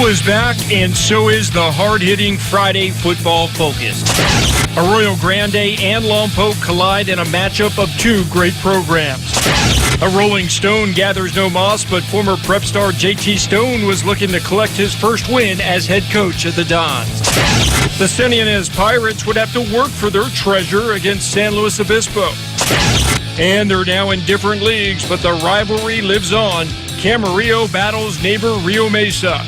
School is back, and so is the hard-hitting Friday football focus. Arroyo Grande and Lompoc collide in a matchup of two great programs. A Rolling Stone gathers no moss, but former prep star JT Stone was looking to collect his first win as head coach of the Dons. The San Ynez Pirates would have to work for their treasure against San Luis Obispo. And they're now in different leagues, but the rivalry lives on. Camarillo battles neighbor Rio Mesa.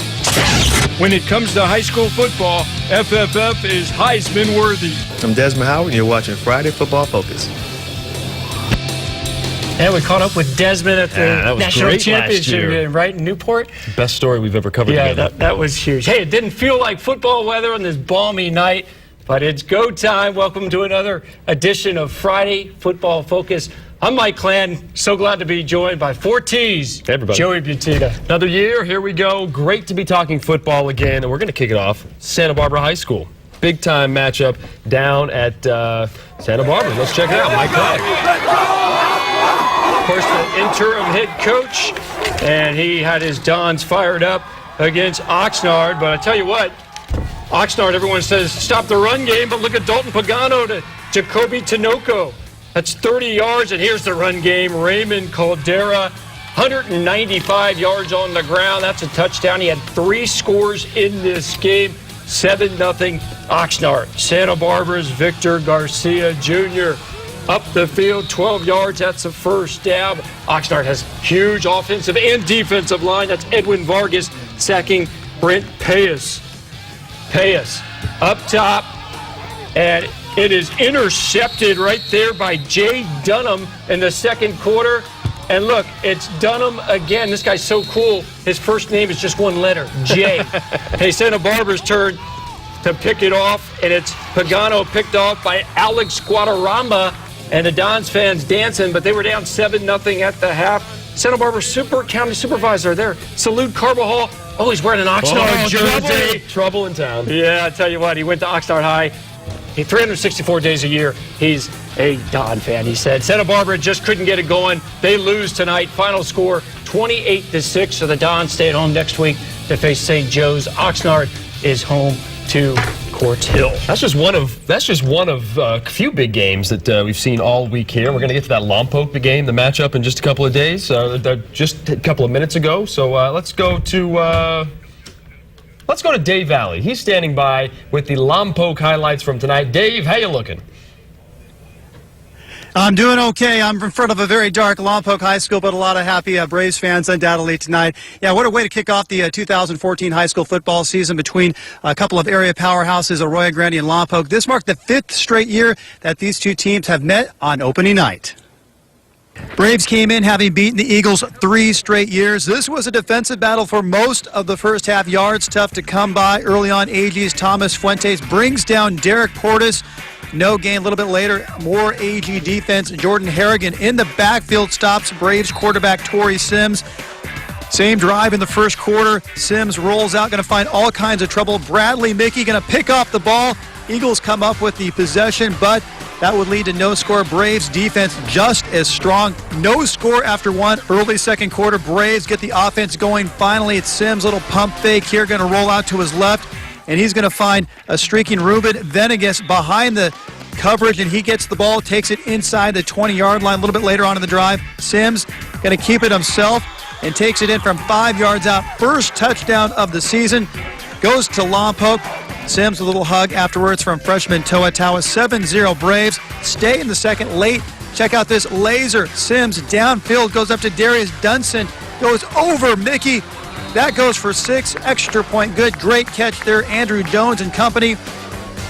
When it comes to high school football, FFF is Heisman worthy. I'm Desmond Howard, and you're watching Friday Football Focus. And we caught up with Desmond at the National Championship right in Newport. Best story we've ever covered together. together. That was huge. Hey, it didn't feel like football weather on this balmy night, but it's go time. Welcome to another edition of Friday Football Focus. I'm Mike Clan. So glad to be joined by 4Ts. Hey, everybody. Joey Butita. Another year. Here we go. Great to be talking football again, and we're going to kick it off. Santa Barbara High School. Big time matchup down at Santa Barbara. Let's check it out. Mike Clan. Of course, the interim head coach, and he had his Dons fired up against Oxnard. But I tell you what, Oxnard, everyone says stop the run game, but look at Dalton Pagano to Jacoby Tinoco. That's 30 yards, and here's the run game. Raymond Caldera, 195 yards on the ground. That's a touchdown. He had 3 scores in this game. 7-0 Oxnard. Santa Barbara's Victor Garcia Jr. up the field, 12 yards. That's a first down. Oxnard has huge offensive and defensive line. That's Edwin Vargas sacking Brent Payas. Payas up top, and it is intercepted right there by Jay Dunham in the second quarter. And look, it's Dunham again. This guy's so cool. His first name is just one letter, J. Hey, Santa Barbara's turn to pick it off, and it's Pagano picked off by Alex Guadarrama, and the Dons fans dancing, but they were down 7-0 at the half. Santa Barbara County Supervisor there. Salute Carbajal. Oh, he's wearing an Oxnard jersey. Trouble in town. Yeah, I tell you what, he went to Oxnard High. 364 days a year, he's a Don fan, he said. Santa Barbara just couldn't get it going. They lose tonight. Final score, 28-6. So the Dons stay at home next week to face St. Joe's. Oxnard is home to Court Hill. That's just one of a few big games that we've seen all week here. We're going to get to that Lompoc game, the matchup, in just a couple of days, just a couple of minutes ago. So let's go to Dave Valley. He's standing by with the Lompoc highlights from tonight. Dave, how you looking? I'm doing okay. I'm in front of a very dark Lompoc High School, but a lot of happy Braves fans undoubtedly tonight. Yeah, what a way to kick off the 2014 high school football season between a couple of area powerhouses, Arroyo Grande and Lompoc. This marked the 5th straight year that these two teams have met on opening night. Braves came in having beaten the Eagles 3 straight years. This was a defensive battle for most of the first half. Yards tough to come by. Early on, AG's Thomas Fuentes brings down Derek Portis. No gain. A little bit later, more AG defense. Jordan Harrigan in the backfield stops Braves quarterback Torrey Sims. Same drive in the first quarter. Sims rolls out, going to find all kinds of trouble. Bradley Mickey going to pick off the ball. Eagles come up with the possession, but that would lead to no score. Braves defense just as strong. No score after 1. Early second quarter. Braves get the offense going. Finally, it's Sims. Little pump fake here. Going to roll out to his left. And he's going to find a streaking Ruben Venegas behind the coverage. And he gets the ball. Takes it inside the 20-yard line. A little bit later on in the drive. Sims going to keep it himself and takes it in from 5 yards out. First touchdown of the season. Goes to Lompoc. Sims a little hug afterwards from freshman Toa Tawa. 7-0 Braves. Stay in the second late. Check out this laser. Sims downfield goes up to Darius Dunson. Goes over Mickey. That goes for 6. Extra point good. Great catch there. Andrew Jones and company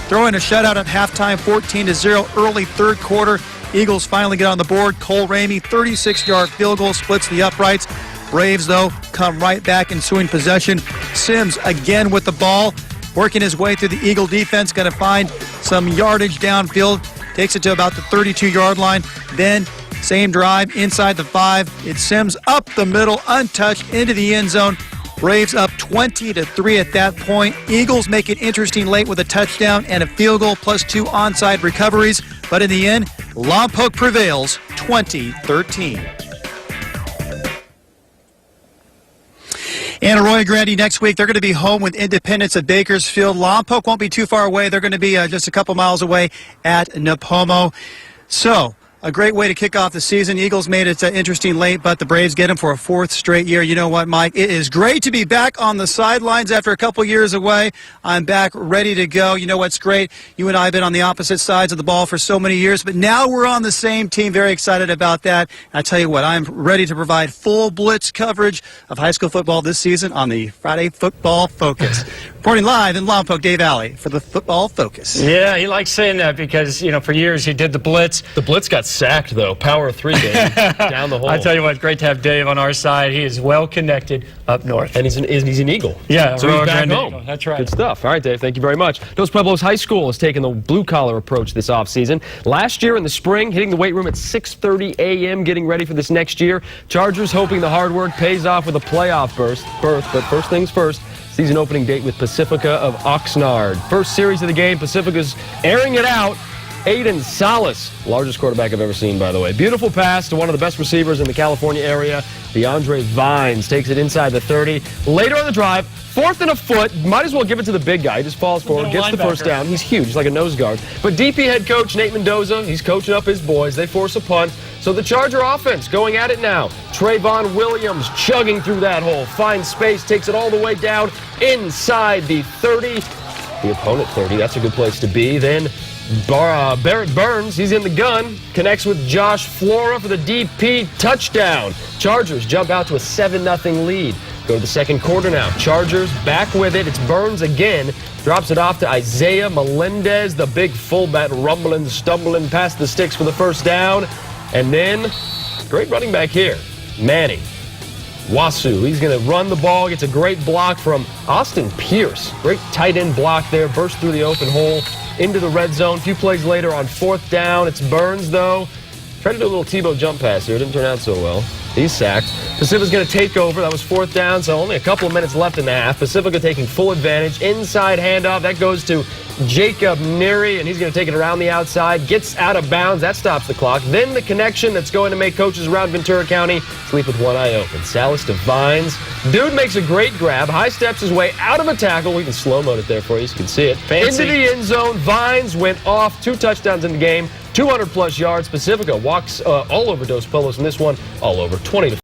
throwing a shutout at halftime. 14-0 early third quarter. Eagles finally get on the board. Cole Ramey 36-yard field goal splits the uprights. Braves though come right back ensuing possession. Sims again with the ball. Working his way through the Eagle defense, going to find some yardage downfield. Takes it to about the 32-yard line. Then, same drive inside the 5. It's Sims up the middle, untouched, into the end zone. Braves up 20-3 at that point. Eagles make it interesting late with a touchdown and a field goal plus 2 onside recoveries. But in the end, Lompoc prevails 20-13. And Arroyo Grande next week, they're going to be home with Independence at Bakersfield. Lompoc won't be too far away. They're going to be just a couple miles away at Napomo. So, a great way to kick off the season. Eagles made it interesting late, but the Braves get him for a 4th straight year. You know what, Mike? It is great to be back on the sidelines after a couple years away. I'm back ready to go. You know what's great? You and I have been on the opposite sides of the ball for so many years, but now we're on the same team. Very excited about that. And I tell you what, I'm ready to provide full blitz coverage of high school football this season on the Friday Football Focus. Reporting live in Lompoc, Dave Alley for the Football Focus. Yeah, he likes saying that because, for years he did the blitz. The blitz got sacked, though. Power of 3 game down the hole. I tell you what, great to have Dave on our side. He is well connected up north. And he's an Eagle. Yeah, so he's back home. Eagle. That's right. Good stuff. All right, Dave, thank you very much. Dos Pueblos High School has taken the blue-collar approach this offseason. Last year in the spring, hitting the weight room at 6:30 a.m., getting ready for this next year. Chargers hoping the hard work pays off with a playoff berth. But first things first, season opening date with Pacifica of Oxnard. First series of the game, Pacifica's airing it out. Aiden Salas, largest quarterback I've ever seen, by the way. Beautiful pass to one of the best receivers in the California area. DeAndre Vines takes it inside the 30. Later on the drive, 4th and a foot. Might as well give it to the big guy. He just falls forward, gets the first down. He's huge. He's like a nose guard. But DP head coach Nate Mendoza, he's coaching up his boys. They force a punt. So the Charger offense going at it now. Trayvon Williams chugging through that hole. Finds space, takes it all the way down inside the 30. The opponent 30. That's a good place to be. Then Barrett Burns, he's in the gun, connects with Josh Flora for the DP touchdown. Chargers jump out to a 7-0 lead. Go to the second quarter now. Chargers back with it. It's Burns again. Drops it off to Isaiah Melendez, the big fullback, rumbling, stumbling past the sticks for the first down. And then, great running back here, Manny Wasu. He's going to run the ball, gets a great block from Austin Pierce. Great tight end block there, burst through the open hole into the red zone. A few plays later on 4th down, it's Burns though. Tried to do a little Tebow jump pass here, didn't turn out so well. He's sacked. Pacifica's going to take over. That was 4th down, so only a couple of minutes left in the half. Pacifica taking full advantage. Inside handoff, that goes to Jacob Neary, and he's going to take it around the outside. Gets out of bounds. That stops the clock. Then the connection that's going to make coaches around Ventura County sleep with one eye open. Salas to Vines. Dude makes a great grab. High steps his way out of a tackle. We can slow-mo it there for you so you can see it. Fancy. Into the end zone. Vines went off. 2 touchdowns in the game. 200-plus yards. Pacifica walks all over Dos Pueblos in this one. All over 20-4.